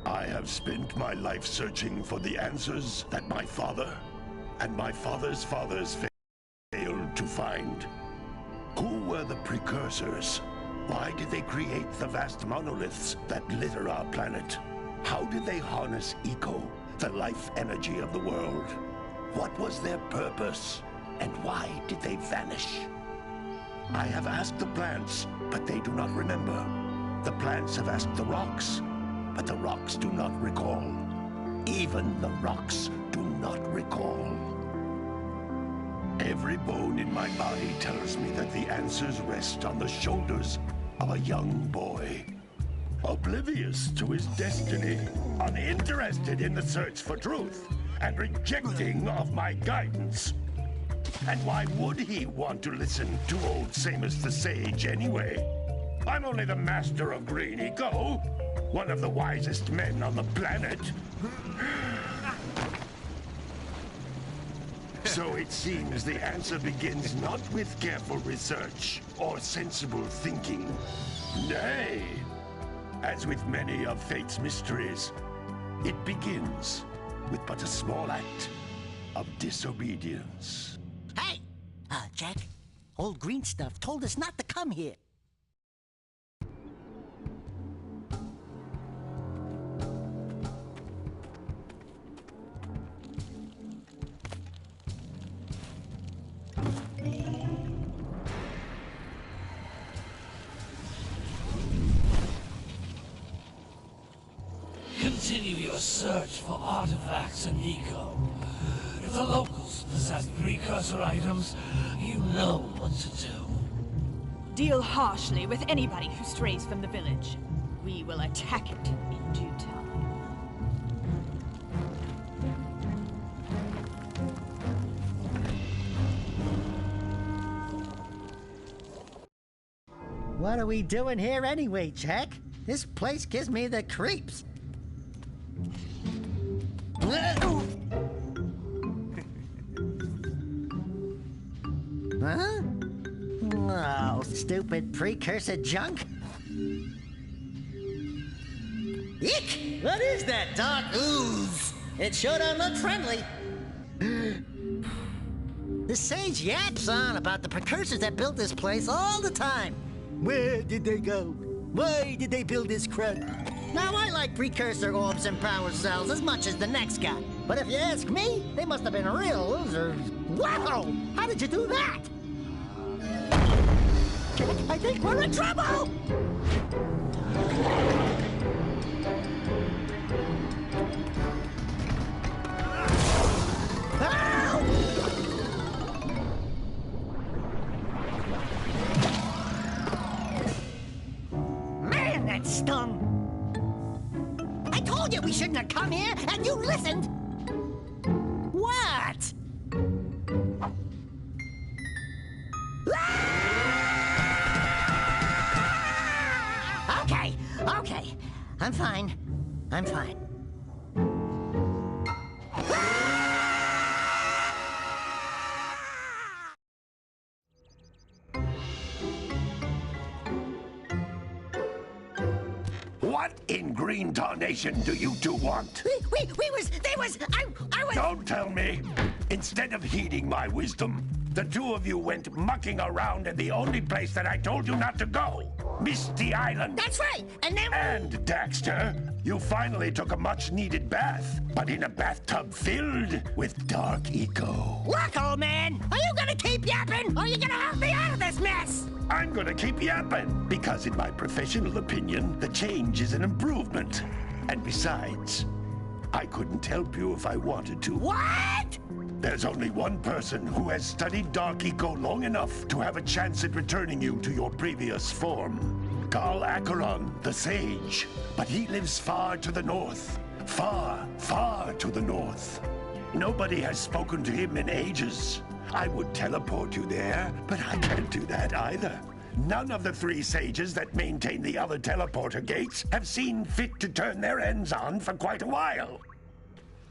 I have spent my life searching for the answers that my father and my father's fathers failed to find. Who were the Precursors? Why did they create the vast monoliths that litter our planet? How did they harness eco, the life energy of the world? What was their purpose? And why did they vanish? I have asked the plants, but they do not remember. The plants have asked the rocks, but the rocks do not recall. Even the rocks do not recall. Every bone in my body tells me that the answers rest on the shoulders of a young boy. Oblivious to his destiny, uninterested in the search for truth, and rejecting of my guidance. And why would he want to listen to old Samus the Sage anyway? I'm only the master of green eco, one of the wisest men on the planet. So it seems the answer begins not with careful research or sensible thinking. Nay, as with many of fate's mysteries, it begins with but a small act of disobedience. Hey! Jack, old green stuff told us not to come here. Continue your search for artifacts and eco. If the locals possess precursor items, you know what to do. Deal harshly with anybody who strays from the village. We will attack it in due time. What are we doing here anyway, Jack? This place gives me the creeps. Huh? Oh, stupid precursor junk. Eek! What is that dark ooze? It sure don't look friendly. The sage yaps on about the precursors that built this place all the time. Where did they go? Why did they build this crud? Now, I like precursor orbs and power cells as much as the next guy. But if you ask me, they must have been real losers. Wow! How did you do that? I think we're in trouble! Man, that stung! I told you we shouldn't have come here, and you listened! What? Okay. I'm fine. What in green tarnation do you two want? I was... Don't tell me! Instead of heeding my wisdom, the two of you went mucking around in the only place that I told you not to go. Misty Island. That's right, and then... And, Daxter, you finally took a much-needed bath, but in a bathtub filled with dark eco. Look, old man, are you gonna keep yapping, or are you gonna help me out of this mess? I'm gonna keep yapping, because in my professional opinion, the change is an improvement. And besides, I couldn't help you if I wanted to. What? There's only one person who has studied Dark Eco long enough to have a chance at returning you to your previous form. Carl Acheron, the Sage. But he lives far to the north. Far, far to the north. Nobody has spoken to him in ages. I would teleport you there, but I can't do that either. None of the three sages that maintain the other teleporter gates have seen fit to turn their ends on for quite a while.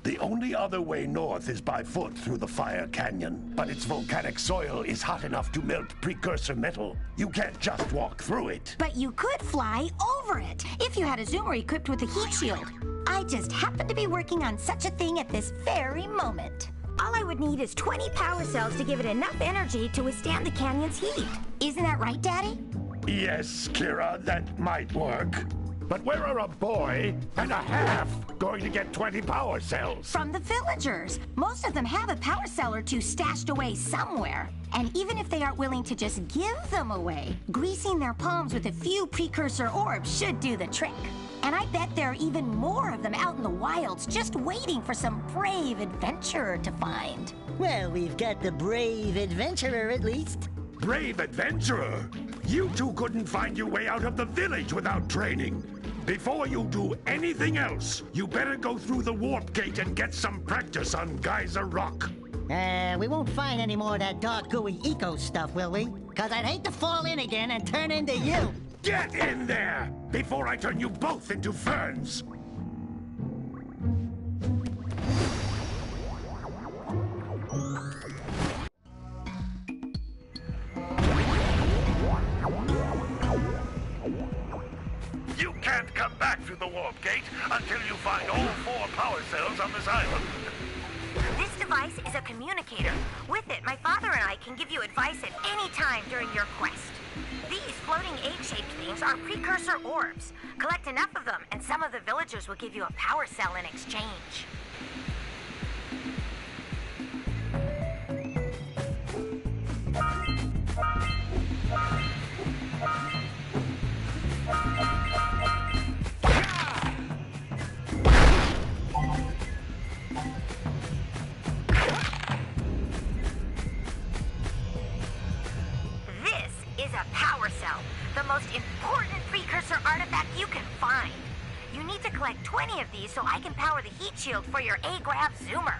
The only other way north is by foot through the Fire Canyon, but its volcanic soil is hot enough to melt precursor metal. You can't just walk through it. But you could fly over it if you had a zoomer equipped with a heat shield. I just happen to be working on such a thing at this very moment. All I would need is 20 power cells to give it enough energy to withstand the canyon's heat. Isn't that right, Daddy? Yes, Kira, that might work. But where are a boy and a half going to get 20 power cells? From the villagers. Most of them have a power cell or two stashed away somewhere. And even if they aren't willing to just give them away, greasing their palms with a few precursor orbs should do the trick. And I bet there are even more of them out in the wilds just waiting for some brave adventurer to find. Well, we've got the brave adventurer at least. Brave adventurer? You two couldn't find your way out of the village without training. Before you do anything else, you better go through the warp gate and get some practice on Geyser Rock. We won't find any more of that dark gooey eco stuff, will we? Cause I'd hate to fall in again and turn into you. Get in there before I turn you both into ferns. You can't come back through the warp gate until you find all 4 power cells on this island. This device is a communicator. With it, my father and I can give you advice at any time during your quest. These floating egg-shaped things are precursor orbs. Collect enough of them, and some of the villagers will give you a power cell in exchange. The most important precursor artifact you can find. You need to collect 20 of these so I can power the heat shield for your A-Grab zoomer.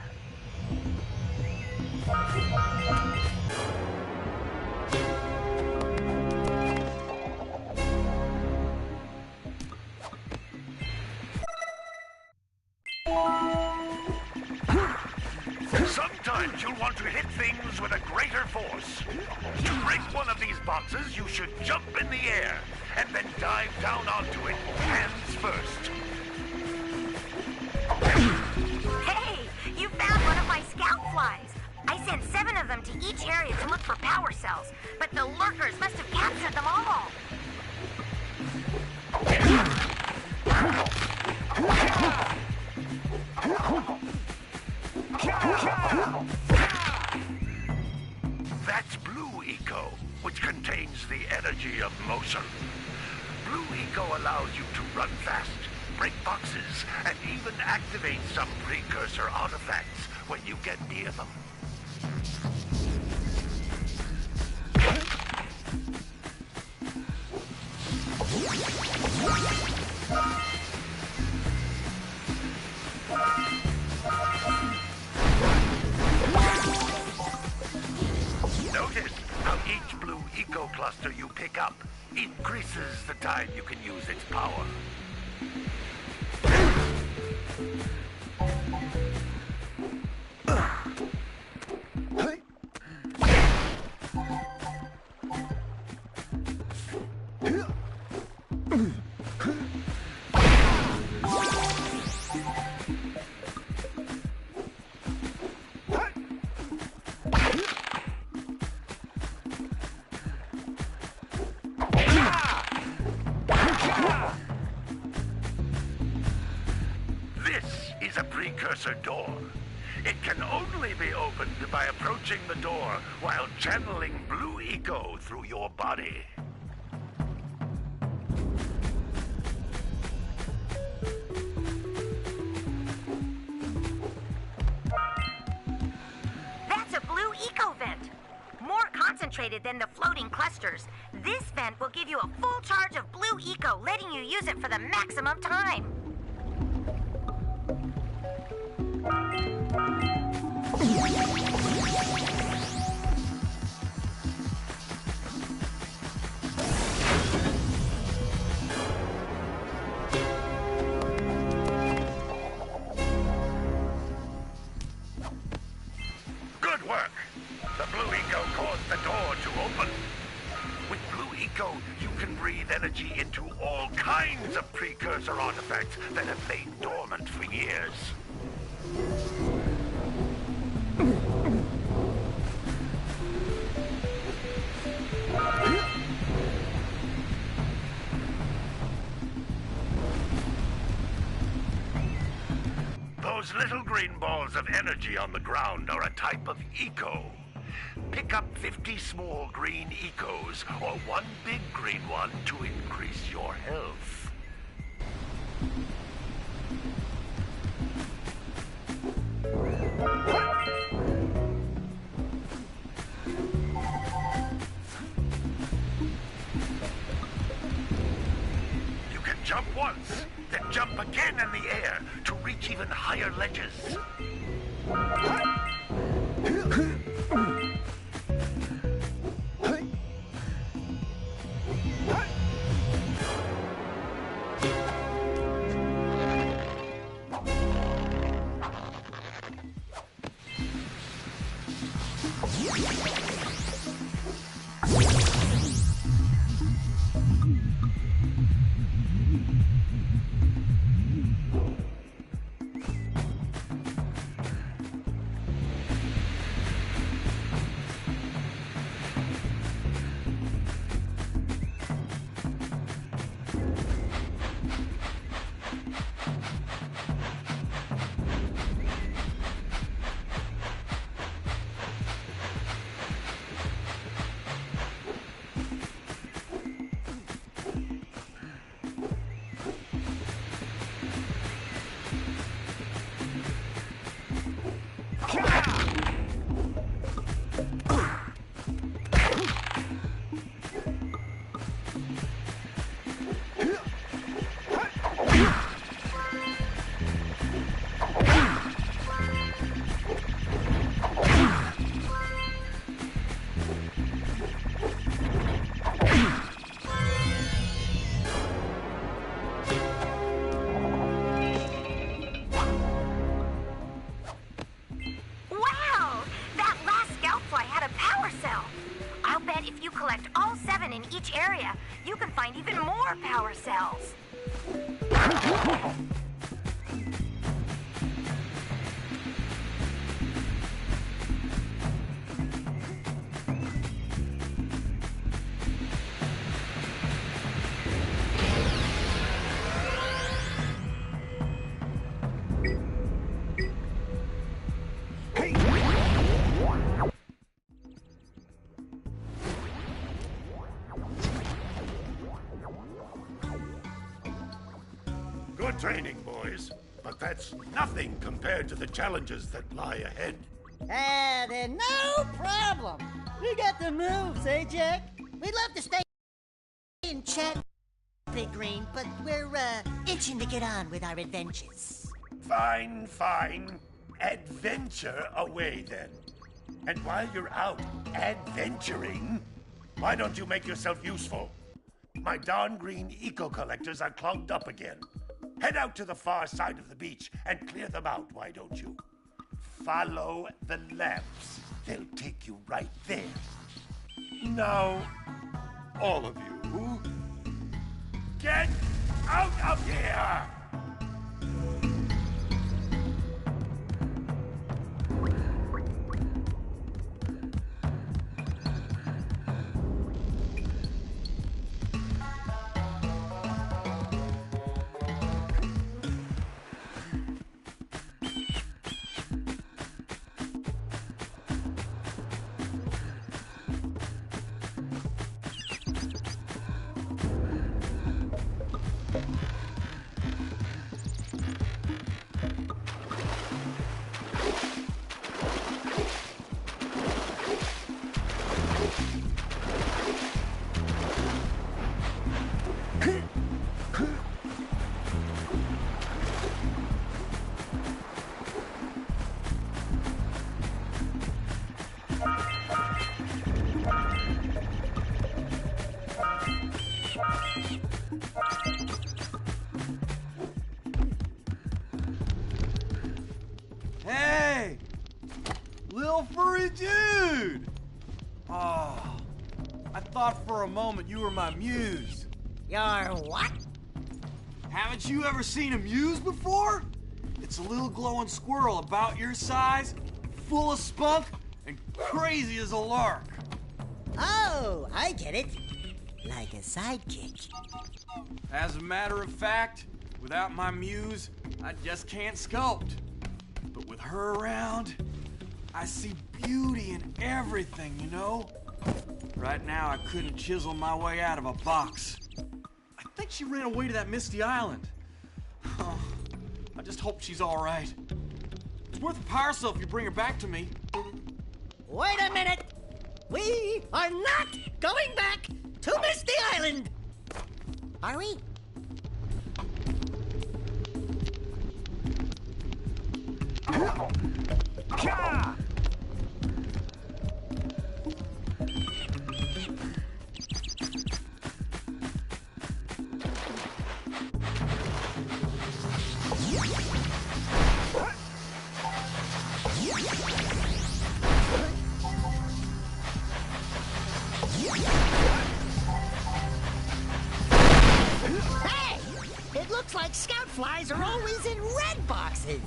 Sometimes you'll want to hit things with a greater force. To break one of these boxes, you should jump in the air and then dive down onto it, hands first. Hey, you found one of my scout flies. I sent 7 of them to each area to look for power cells, but the lurkers must have captured them all. That's Blue Eco, which contains the energy of motion. Blue Eco allows you to run fast, break boxes, and even activate some precursor artifacts when you get near them. Notice how each Blue Eco cluster you pick up increases the time you can use its power. A precursor door. It can only be opened by approaching the door while channeling Blue Eco through your body. That's a Blue Eco vent. More concentrated than the floating clusters. This vent will give you a full charge of Blue Eco, letting you use it for the maximum time. artifacts that have lain dormant for years. Those little green balls of energy on the ground are a type of eco. Pick up 50 small green ecos, or one big green one to increase your health. You can jump once, then jump again in the air to reach even higher ledges. You can find even more power cells. Good training, boys. But that's nothing compared to the challenges that lie ahead. Then no problem. We got the moves, eh, Jack? We'd love to stay and chat, Big Green, but we're, itching to get on with our adventures. Fine, fine. Adventure away, then. And while you're out adventuring, why don't you make yourself useful? My darn green eco-collectors are clogged up again. Head out to the far side of the beach and clear them out, why don't you? Follow the lamps. They'll take you right there. Now, all of you, get out of here! Hey! Little furry dude! Oh, I thought for a moment you were my muse. Your what? Haven't you ever seen a muse before? It's a little glowing squirrel about your size, full of spunk, and crazy as a lark. Oh, I get it. Like a sidekick. As a matter of fact, without my muse, I just can't sculpt. But with her around, I see beauty in everything, you know? Right now, I couldn't chisel my way out of a box. I think she ran away to that misty island. Oh, I just hope she's all right. It's worth a power cell if you bring her back to me. Wait a minute! We are not going back to Misty Island! Are we? Hey! It looks like scout flies are always in red boxes.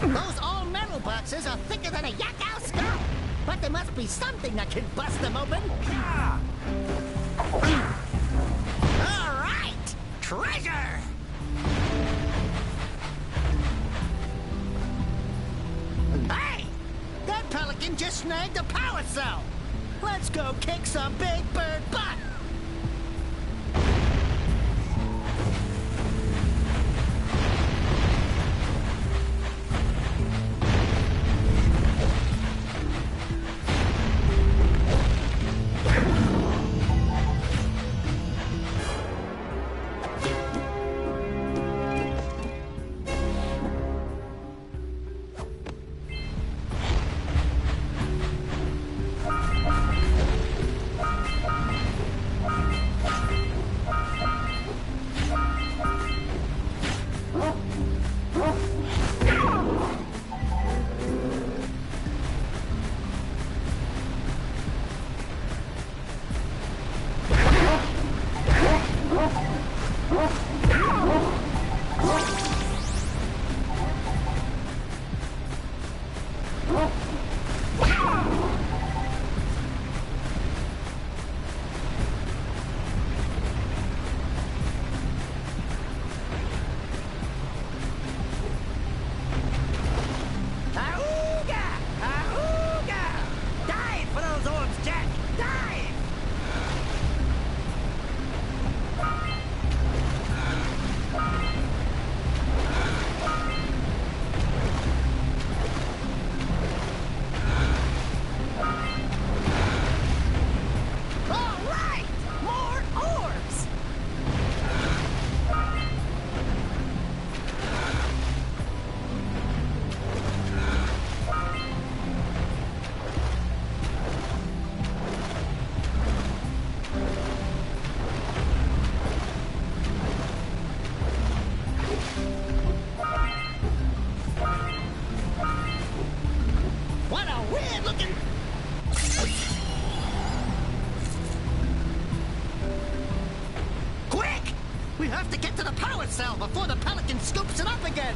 Those all-metal boxes are thicker than a yakao skull, but there must be something that can bust them open. All right, treasure! Hey, that pelican just snagged a power cell. Let's go kick some big bird butt. cell before the pelican scoops it up again!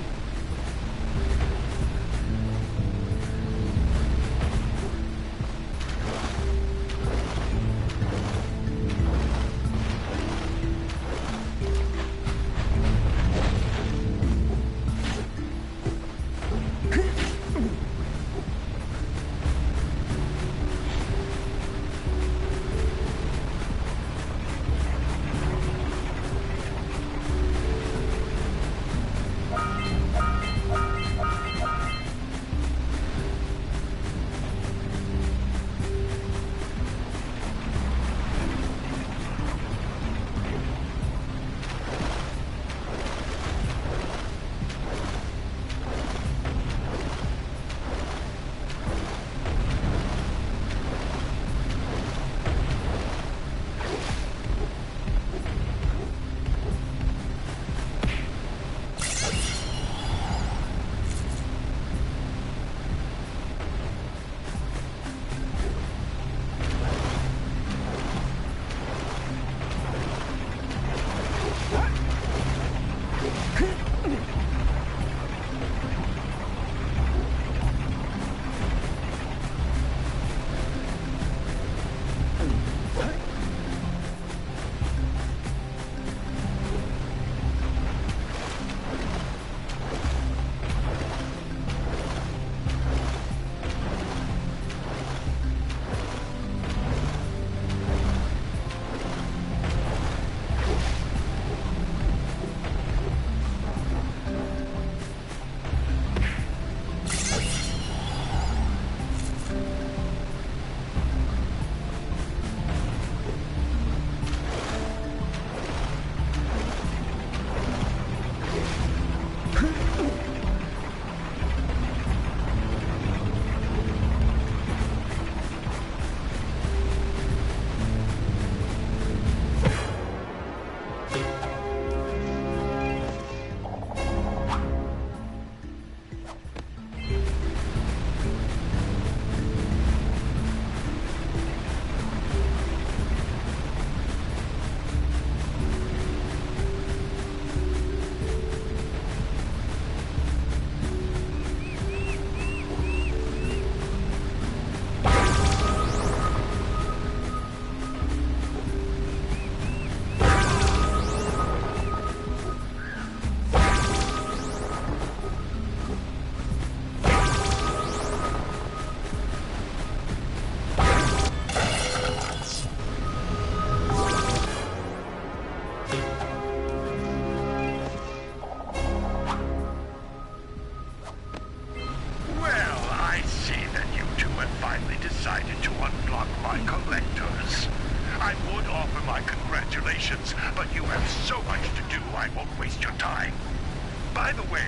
By the way,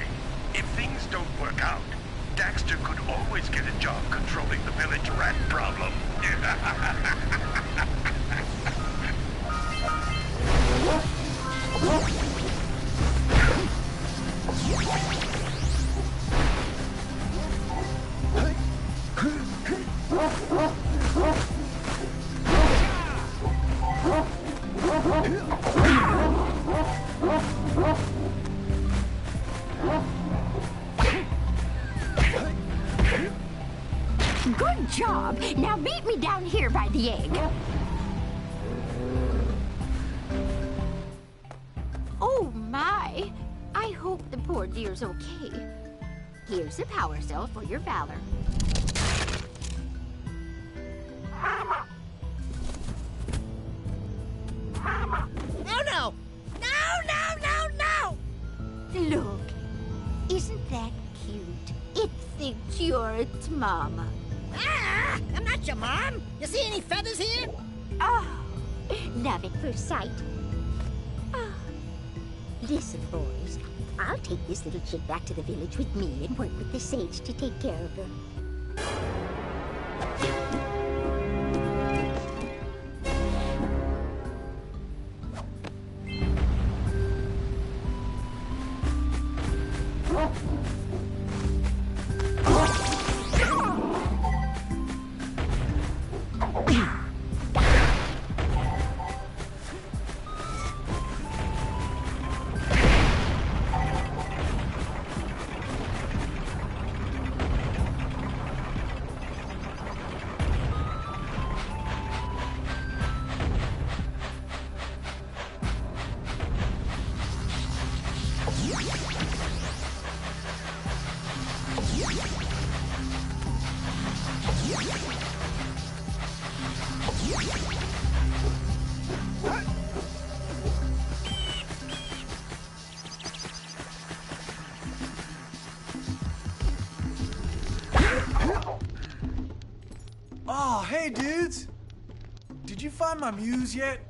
if things don't work out, Daxter could always get a job controlling the village rat problem. Good job. Now meet me down here by the egg. Oh, my. I hope the poor dear's okay. Here's a power cell for your valor. No, no! No, no, no, no! Look, isn't that cute? It thinks you're its mama. Ah! I'm not your mom! You see any feathers here? Oh, love at first sight. Oh. Listen, boys, I'll take this little chick back to the village with me and work with the sage to take care of her. Oh, hey, dudes! Did you find my muse yet?